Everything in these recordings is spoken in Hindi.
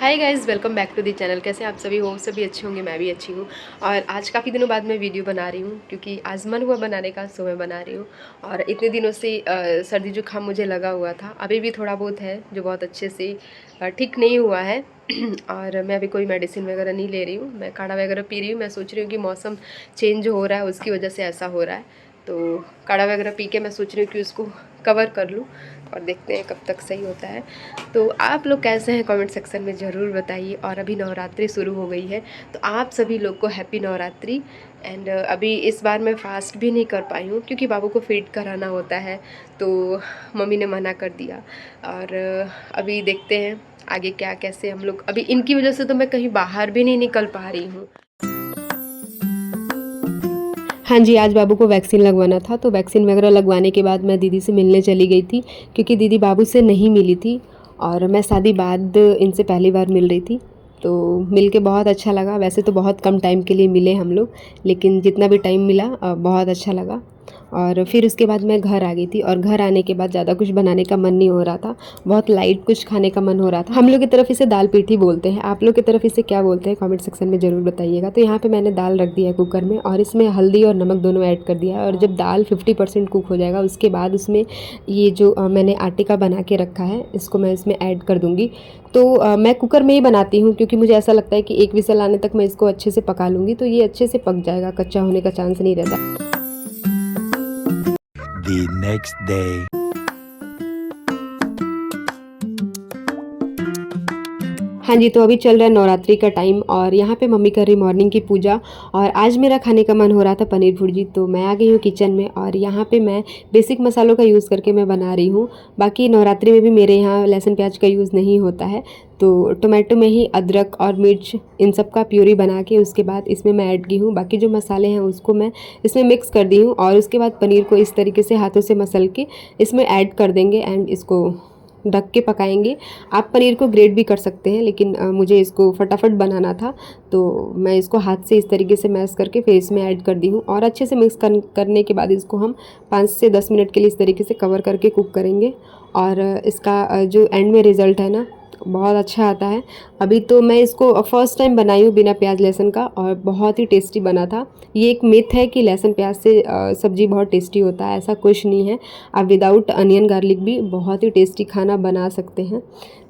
Hi guys, welcome back to the channel. कैसे आप सभी हो? सभी अच्छे होंगे, मैं भी अच्छी हूँ। और आज काफ़ी दिनों बाद मैं वीडियो बना रही हूँ क्योंकि आज मन हुआ बनाने का, सो मैं बना रही हूँ। और इतने दिनों से सर्दी जुकाम मुझे लगा हुआ था, अभी भी थोड़ा बहुत है जो बहुत अच्छे से ठीक नहीं हुआ है। और मैं अभी कोई मेडिसिन वगैरह नहीं ले रही हूँ, मैं काढ़ा वगैरह पी रही हूँ। मैं सोच रही हूँ कि मौसम चेंज हो रहा है, उसकी वजह से ऐसा हो रहा है। तो काढ़ा वगैरह पी के मैं सोच रही हूँ कि उसको कवर कर लूँ और देखते हैं कब तक सही होता है। तो आप लोग कैसे हैं कमेंट सेक्शन में ज़रूर बताइए। और अभी नवरात्रि शुरू हो गई है, तो आप सभी लोग को हैप्पी नवरात्रि। एंड अभी इस बार मैं फ़ास्ट भी नहीं कर पाई हूँ क्योंकि बाबू को फीड कराना होता है, तो मम्मी ने मना कर दिया। और अभी देखते हैं आगे क्या कैसे हम लोग, अभी इनकी वजह से तो मैं कहीं बाहर भी नहीं निकल पा रही हूँ। हाँ जी, आज बाबू को वैक्सीन लगवाना था, तो वैक्सीन वगैरह लगवाने के बाद मैं दीदी से मिलने चली गई थी क्योंकि दीदी बाबू से नहीं मिली थी और मैं शादी बाद इनसे पहली बार मिल रही थी। तो मिल के बहुत अच्छा लगा। वैसे तो बहुत कम टाइम के लिए मिले हम लोग, लेकिन जितना भी टाइम मिला बहुत अच्छा लगा। और फिर उसके बाद मैं घर आ गई थी और घर आने के बाद ज़्यादा कुछ बनाने का मन नहीं हो रहा था, बहुत लाइट कुछ खाने का मन हो रहा था। हम लोग की तरफ इसे दाल पीठी बोलते हैं, आप लोग की तरफ इसे क्या बोलते हैं कमेंट सेक्शन में ज़रूर बताइएगा। तो यहाँ पे मैंने दाल रख दिया है कुकर में और इसमें हल्दी और नमक दोनों ऐड कर दिया है। और जब दाल 50% कुक हो जाएगा उसके बाद उसमें ये जो मैंने आटे का बना के रखा है इसको मैं इसमें ऐड कर दूँगी। तो मैं कुकर में ही बनाती हूँ क्योंकि मुझे ऐसा लगता है कि एक विसल आने तक मैं इसको अच्छे से पका लूँगी तो ये अच्छे से पक जाएगा, कच्चा होने का चांस नहीं रहता। The next day. हाँ जी, तो अभी चल रहा है नवरात्रि का टाइम और यहाँ पे मम्मी कर रही मॉर्निंग की पूजा। और आज मेरा खाने का मन हो रहा था पनीर भुर्जी, तो मैं आ गई हूँ किचन में और यहाँ पे मैं बेसिक मसालों का यूज़ करके मैं बना रही हूँ। बाकी नवरात्रि में भी मेरे यहाँ लहसुन प्याज का यूज़ नहीं होता है, तो टोमेटो में ही अदरक और मिर्च इन सब का प्यूरी बना के उसके बाद इसमें मैं ऐड की हूँ। बाकी जो मसाले हैं उसको मैं इसमें मिक्स कर दी हूँ और उसके बाद पनीर को इस तरीके से हाथों से मसल के इसमें ऐड कर देंगे एंड इसको ढक के पकाएंगे। आप पनीर को ग्रेट भी कर सकते हैं, लेकिन मुझे इसको फटाफट बनाना था तो मैं इसको हाथ से इस तरीके से मैश करके फिर इसमें ऐड कर दी हूँ। और अच्छे से मिक्स करने के बाद इसको हम 5 से 10 मिनट के लिए इस तरीके से कवर करके कुक करेंगे। और इसका जो एंड में रिज़ल्ट है ना बहुत अच्छा आता है। अभी तो मैं इसको फर्स्ट टाइम बनाई हूँ बिना प्याज लहसुन का और बहुत ही टेस्टी बना था। ये एक मिथ है कि लहसुन प्याज से सब्ज़ी बहुत टेस्टी होता है, ऐसा कुछ नहीं है। आप विदाउट अनियन गार्लिक भी बहुत ही टेस्टी खाना बना सकते हैं।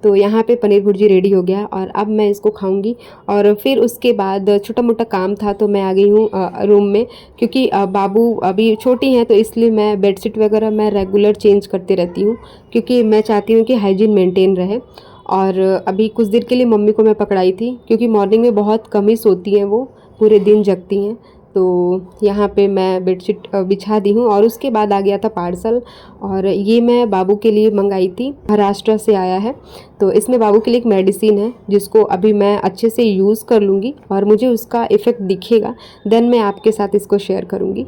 तो यहाँ पे पनीर भुर्जी रेडी हो गया और अब मैं इसको खाऊंगी। और फिर उसके बाद छोटा मोटा काम था तो मैं आ गई हूँ रूम में क्योंकि बाबू अभी छोटी हैं, तो इसलिए मैं बेडशीट वगैरह मैं रेगुलर चेंज करते रहती हूँ क्योंकि मैं चाहती हूँ कि हाइजीन मेंटेन रहे। और अभी कुछ देर के लिए मम्मी को मैं पकड़ाई थी क्योंकि मॉर्निंग में बहुत कम ही सोती हैं, वो पूरे दिन जगती हैं। तो यहाँ पे मैं बेडशीट बिछा दी हूँ और उसके बाद आ गया था पार्सल। और ये मैं बाबू के लिए मंगाई थी, महाराष्ट्र से आया है। तो इसमें बाबू के लिए एक मेडिसिन है जिसको अभी मैं अच्छे से यूज़ कर लूँगी और मुझे उसका इफ़ेक्ट दिखेगा, देन मैं आपके साथ इसको शेयर करूँगी।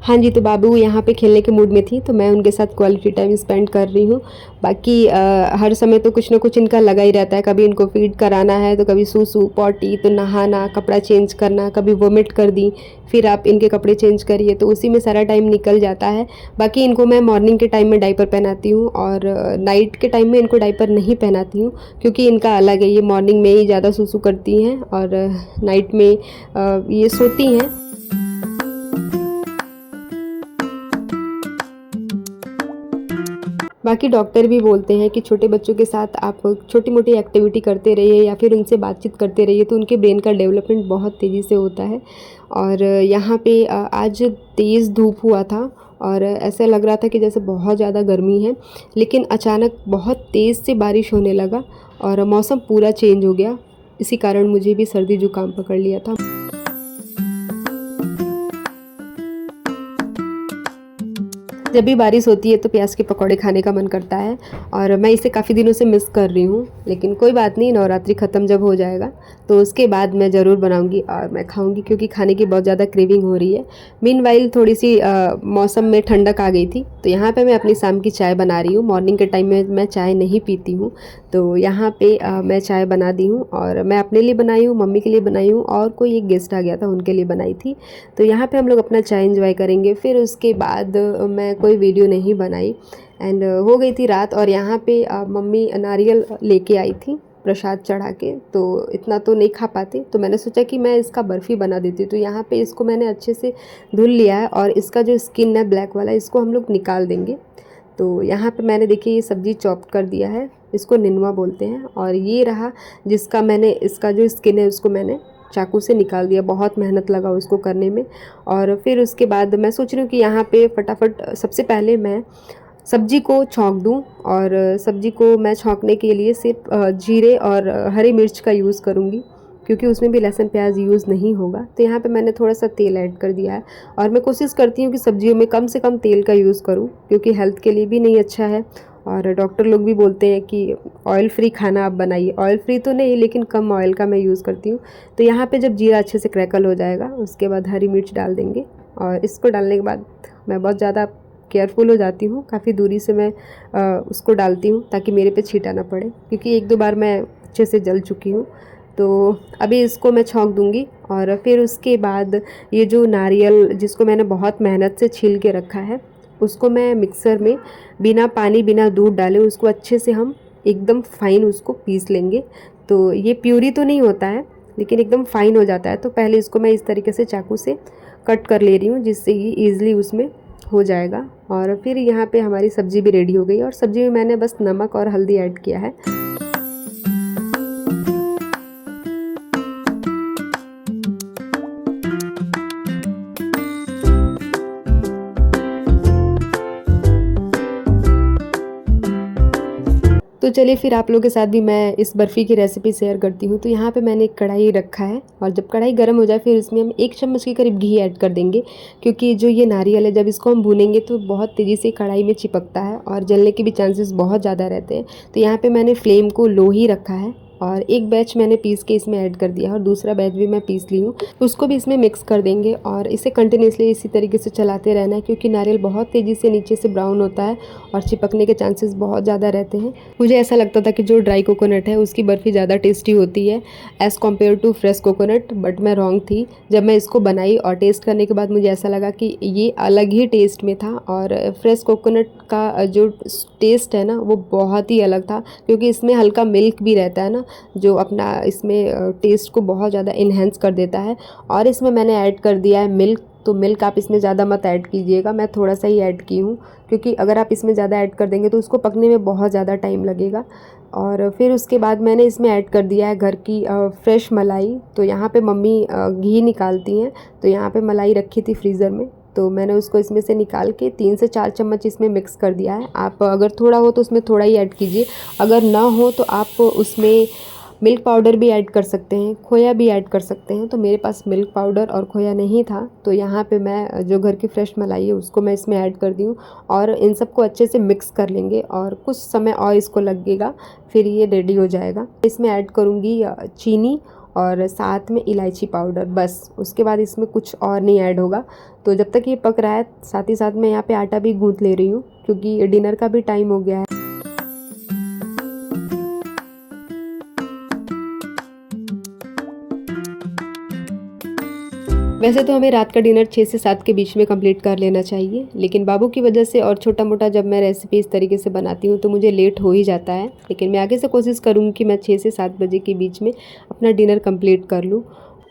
हाँ जी, तो बाबू यहाँ पे खेलने के मूड में थी तो मैं उनके साथ क्वालिटी टाइम स्पेंड कर रही हूँ। बाकी हर समय तो कुछ ना कुछ इनका लगा ही रहता है, कभी इनको फीड कराना है तो कभी सूसू पॉटी, तो नहाना, कपड़ा चेंज करना, कभी वोमिट कर दी फिर आप इनके कपड़े चेंज करिए, तो उसी में सारा टाइम निकल जाता है। बाकी इनको मैं मॉर्निंग के टाइम में डाइपर पहनाती हूँ और नाइट के टाइम में इनको डाइपर नहीं पहनाती हूँ क्योंकि इनका अलग है, ये मॉर्निंग में ही ज़्यादा सूसू करती हैं और नाइट में ये सोती हैं। बाकी डॉक्टर भी बोलते हैं कि छोटे बच्चों के साथ आप छोटी मोटी एक्टिविटी करते रहिए या फिर उनसे बातचीत करते रहिए तो उनके ब्रेन का डेवलपमेंट बहुत तेज़ी से होता है। और यहाँ पे आज तेज़ धूप हुआ था और ऐसा लग रहा था कि जैसे बहुत ज़्यादा गर्मी है, लेकिन अचानक बहुत तेज़ से बारिश होने लगा और मौसम पूरा चेंज हो गया। इसी कारण मुझे भी सर्दी जुकाम पकड़ लिया था। जब भी बारिश होती है तो प्याज के पकौड़े खाने का मन करता है और मैं इसे काफ़ी दिनों से मिस कर रही हूँ, लेकिन कोई बात नहीं, नवरात्रि ख़त्म जब हो जाएगा तो उसके बाद मैं ज़रूर बनाऊँगी और मैं खाऊँगी, क्योंकि खाने की बहुत ज़्यादा क्रेविंग हो रही है। मीनवाइल थोड़ी सी मौसम में ठंडक आ गई थी, तो यहाँ पे मैं अपनी शाम की चाय बना रही हूँ। मॉर्निंग के टाइम में मैं चाय नहीं पीती हूँ, तो यहाँ पे मैं चाय बना दी हूँ और मैं अपने लिए बनाई हूँ, मम्मी के लिए बनाई हूँ और कोई एक गेस्ट आ गया था उनके लिए बनाई थी। तो यहाँ पे हम लोग अपना चाय एंजॉय करेंगे। फिर उसके बाद मैं कोई वीडियो नहीं बनाई एंड हो गई थी रात, और यहाँ पे मम्मी नारियल लेके आई थी प्रसाद चढ़ा के, तो इतना तो नहीं खा पाते, तो मैंने सोचा कि मैं इसका बर्फ़ी बना देती हूँ। तो यहाँ पे इसको मैंने अच्छे से धुल लिया है और इसका जो स्किन है ब्लैक वाला, इसको हम लोग निकाल देंगे। तो यहाँ पे मैंने देखिए ये सब्ज़ी चॉप कर दिया है, इसको निनुआ बोलते हैं, और ये रहा जिसका मैंने इसका जो स्किन है उसको मैंने चाकू से निकाल दिया। बहुत मेहनत लगा उसको करने में। और फिर उसके बाद मैं सोच रही हूँ कि यहाँ पे फटाफट सबसे पहले मैं सब्ज़ी को छौंक दूँ, और सब्ज़ी को मैं छौंकने के लिए सिर्फ जीरे और हरी मिर्च का यूज़ करूँगी, क्योंकि उसमें भी लहसुन प्याज यूज़ नहीं होगा। तो यहाँ पे मैंने थोड़ा सा तेल ऐड कर दिया है, और मैं कोशिश करती हूँ कि सब्जियों में कम से कम तेल का यूज़ करूँ, क्योंकि हेल्थ के लिए भी नहीं अच्छा है। और डॉक्टर लोग भी बोलते हैं कि ऑयल फ्री खाना आप बनाइए। ऑयल फ्री तो नहीं, लेकिन कम ऑयल का मैं यूज़ करती हूँ। तो यहाँ पे जब जीरा अच्छे से क्रैकल हो जाएगा, उसके बाद हरी मिर्च डाल देंगे, और इसको डालने के बाद मैं बहुत ज़्यादा केयरफुल हो जाती हूँ, काफ़ी दूरी से मैं उसको डालती हूँ ताकि मेरे पे छींटा ना पड़े, क्योंकि एक दो बार मैं अच्छे से जल चुकी हूँ। तो अभी इसको मैं छौंक दूँगी, और फिर उसके बाद ये जो नारियल जिसको मैंने बहुत मेहनत से छील के रखा है, उसको मैं मिक्सर में बिना पानी बिना दूध डाले उसको अच्छे से हम एकदम फाइन उसको पीस लेंगे। तो ये प्यूरी तो नहीं होता है, लेकिन एकदम फाइन हो जाता है। तो पहले इसको मैं इस तरीके से चाकू से कट कर ले रही हूँ, जिससे ये ईज़िली उसमें हो जाएगा। और फिर यहाँ पे हमारी सब्ज़ी भी रेडी हो गई, और सब्ज़ी में मैंने बस नमक और हल्दी ऐड किया है। तो चलिए फिर आप लोगों के साथ भी मैं इस बर्फ़ी की रेसिपी शेयर करती हूँ। तो यहाँ पे मैंने एक कढ़ाई रखा है, और जब कढ़ाई गर्म हो जाए फिर इसमें हम 1 चम्मच के करीब घी ऐड कर देंगे, क्योंकि जो ये नारियल है जब इसको हम भूनेंगे तो बहुत तेज़ी से कढ़ाई में चिपकता है और जलने के भी चांसेस बहुत ज़्यादा रहते हैं। तो यहाँ पर मैंने फ्लेम को लो ही रखा है, और एक बैच मैंने पीस के इसमें ऐड कर दिया, और दूसरा बैच भी मैं पीस ली हूँ। उसको भी इसमें मिक्स कर देंगे, और इसे कंटिन्यूसली इसी तरीके से चलाते रहना है, क्योंकि नारियल बहुत तेज़ी से नीचे से ब्राउन होता है और चिपकने के चांसेस बहुत ज़्यादा रहते हैं। मुझे ऐसा लगता था कि जो ड्राई कोकोनट है उसकी बर्फ़ी ज़्यादा टेस्टी होती है as compare to fresh coconut, but मैं रॉन्ग थी। जब मैं इसको बनाई और टेस्ट करने के बाद मुझे ऐसा लगा कि ये अलग ही टेस्ट में था, और फ्रेश कोकोनट का जो टेस्ट है ना वो बहुत ही अलग था, क्योंकि इसमें हल्का मिल्क भी रहता है ना, जो अपना इसमें टेस्ट को बहुत ज़्यादा इन्हेंस कर देता है। और इसमें मैंने ऐड कर दिया है मिल्क। तो मिल्क आप इसमें ज़्यादा मत ऐड कीजिएगा, मैं थोड़ा सा ही ऐड की हूँ, क्योंकि अगर आप इसमें ज़्यादा ऐड कर देंगे तो उसको पकने में बहुत ज़्यादा टाइम लगेगा। और फिर उसके बाद मैंने इसमें ऐड कर दिया है घर की फ्रेश मलाई। तो यहाँ पे मम्मी घी निकालती हैं, तो यहाँ पे मलाई रखी थी फ्रीज़र में, तो मैंने उसको इसमें से निकाल के 3 से 4 चम्मच इसमें मिक्स कर दिया है। आप अगर थोड़ा हो तो उसमें थोड़ा ही ऐड कीजिए, अगर ना हो तो आप उसमें मिल्क पाउडर भी ऐड कर सकते हैं, खोया भी ऐड कर सकते हैं। तो मेरे पास मिल्क पाउडर और खोया नहीं था, तो यहाँ पे मैं जो घर की फ्रेश मलाई है उसको मैं इसमें ऐड कर दी हूँ, और इन सबको अच्छे से मिक्स कर लेंगे, और कुछ समय और इसको लगेगा, फिर ये रेडी हो जाएगा। इसमें ऐड करूँगी चीनी और साथ में इलायची पाउडर, बस उसके बाद इसमें कुछ और नहीं ऐड होगा। तो जब तक ये पक रहा है, साथ ही साथ मैं यहाँ पे आटा भी गूँथ ले रही हूँ, क्योंकि डिनर का भी टाइम हो गया है। वैसे तो हमें रात का डिनर 6 से 7 के बीच में कंप्लीट कर लेना चाहिए, लेकिन बाबू की वजह से और छोटा मोटा जब मैं रेसिपी इस तरीके से बनाती हूँ तो मुझे लेट हो ही जाता है। लेकिन मैं आगे से कोशिश करूँगी कि मैं 6 से 7 बजे के बीच में अपना डिनर कंप्लीट कर लूँ।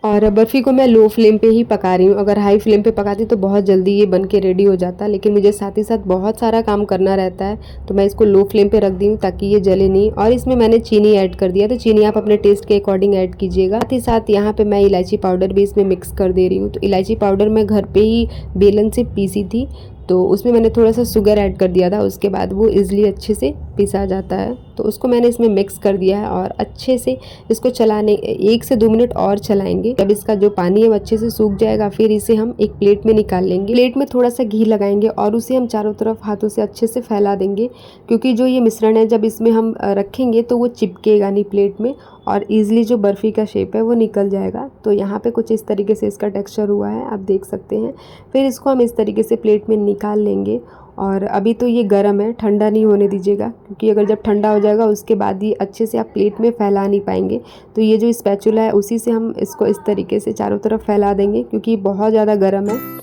और बर्फ़ी को मैं लो फ्लेम पे ही पका रही हूँ, अगर हाई फ्लेम पे पकाती तो बहुत जल्दी ये बन के रेडी हो जाता, लेकिन मुझे साथ ही साथ बहुत सारा काम करना रहता है, तो मैं इसको लो फ्लेम पे रख दी हूँ ताकि ये जले नहीं। और इसमें मैंने चीनी ऐड कर दिया, तो चीनी आप अपने टेस्ट के अकॉर्डिंग ऐड कीजिएगा। साथ ही साथ यहाँ पे मैं इलायची पाउडर भी इसमें मिक्स कर दे रही हूँ। तो इलायची पाउडर मैं घर पे ही बेलन से पीसी थी, तो उसमें मैंने थोड़ा सा शुगर ऐड कर दिया था, उसके बाद वो ईज़िली अच्छे से पिसा जाता है। तो उसको मैंने इसमें मिक्स कर दिया है और अच्छे से इसको चलाने 1 से 2 मिनट और चलाएंगे। जब इसका जो पानी है वो अच्छे से सूख जाएगा, फिर इसे हम एक प्लेट में निकाल लेंगे। प्लेट में थोड़ा सा घी लगाएंगे और उसे हम चारों तरफ हाथों से अच्छे से फैला देंगे, क्योंकि जो ये मिश्रण है जब इसमें हम रखेंगे तो वो चिपकेगा नहीं प्लेट में और ईज़िली जो बर्फ़ी का शेप है वो निकल जाएगा। तो यहाँ पे कुछ इस तरीके से इसका टेक्सचर हुआ है, आप देख सकते हैं। फिर इसको हम इस तरीके से प्लेट में निकाल लेंगे। और अभी तो ये गर्म है, ठंडा नहीं होने दीजिएगा, क्योंकि अगर जब ठंडा हो जाएगा उसके बाद ये अच्छे से आप प्लेट में फैला नहीं पाएंगे। तो ये जो स्पैचुला है उसी से हम इसको इस तरीके से चारों तरफ फैला देंगे, क्योंकि ये बहुत ज़्यादा गर्म है।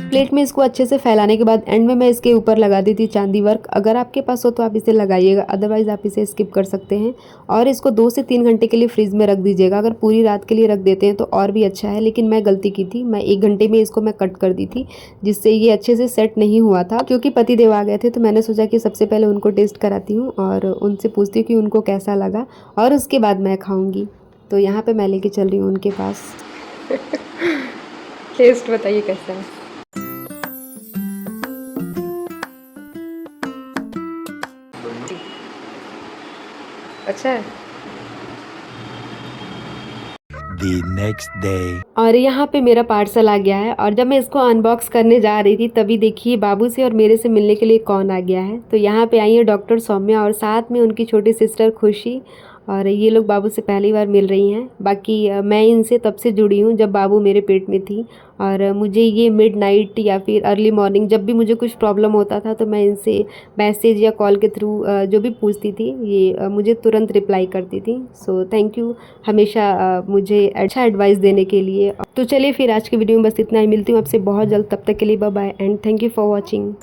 प्लेट में इसको अच्छे से फैलाने के बाद एंड में मैं इसके ऊपर लगा दी थी चांदी वर्क। अगर आपके पास हो तो आप इसे लगाइएगा, अदरवाइज़ आप इसे स्किप कर सकते हैं। और इसको 2 से 3 घंटे के लिए फ्रिज में रख दीजिएगा। अगर पूरी रात के लिए रख देते हैं तो और भी अच्छा है, लेकिन मैं गलती की थी, मैं 1 घंटे में इसको मैं कट कर दी थी, जिससे ये अच्छे से सेट नहीं हुआ था। क्योंकि पतिदेव आ गए थे तो मैंने सोचा कि सबसे पहले उनको टेस्ट कराती हूँ और उनसे पूछती हूँ कि उनको कैसा लगा, और उसके बाद मैं खाऊँगी। तो यहाँ पर मैं लेके चल रही हूँ उनके पास। टेस्ट बताइए कैसा है। अच्छा है। The next day. और यहाँ पे मेरा पार्सल आ गया है, और जब मैं इसको अनबॉक्स करने जा रही थी तभी देखिए बाबू से और मेरे से मिलने के लिए कौन आ गया है। तो यहाँ पे आई है डॉक्टर सौम्या और साथ में उनकी छोटी सिस्टर खुशी, और ये लोग बाबू से पहली बार मिल रही हैं। बाकी मैं इनसे तब से जुड़ी हूँ जब बाबू मेरे पेट में थी, और मुझे ये मिडनाइट या फिर अर्ली मॉर्निंग जब भी मुझे कुछ प्रॉब्लम होता था तो मैं इनसे मैसेज या कॉल के थ्रू जो भी पूछती थी, ये मुझे तुरंत रिप्लाई करती थी। सो थैंक यू हमेशा मुझे अच्छा एडवाइस देने के लिए। तो चलिए फिर आज की वीडियो में बस इतना ही, मिलती हूँ आपसे बहुत जल्द, तब तक के लिए bye bye and thank you for watching.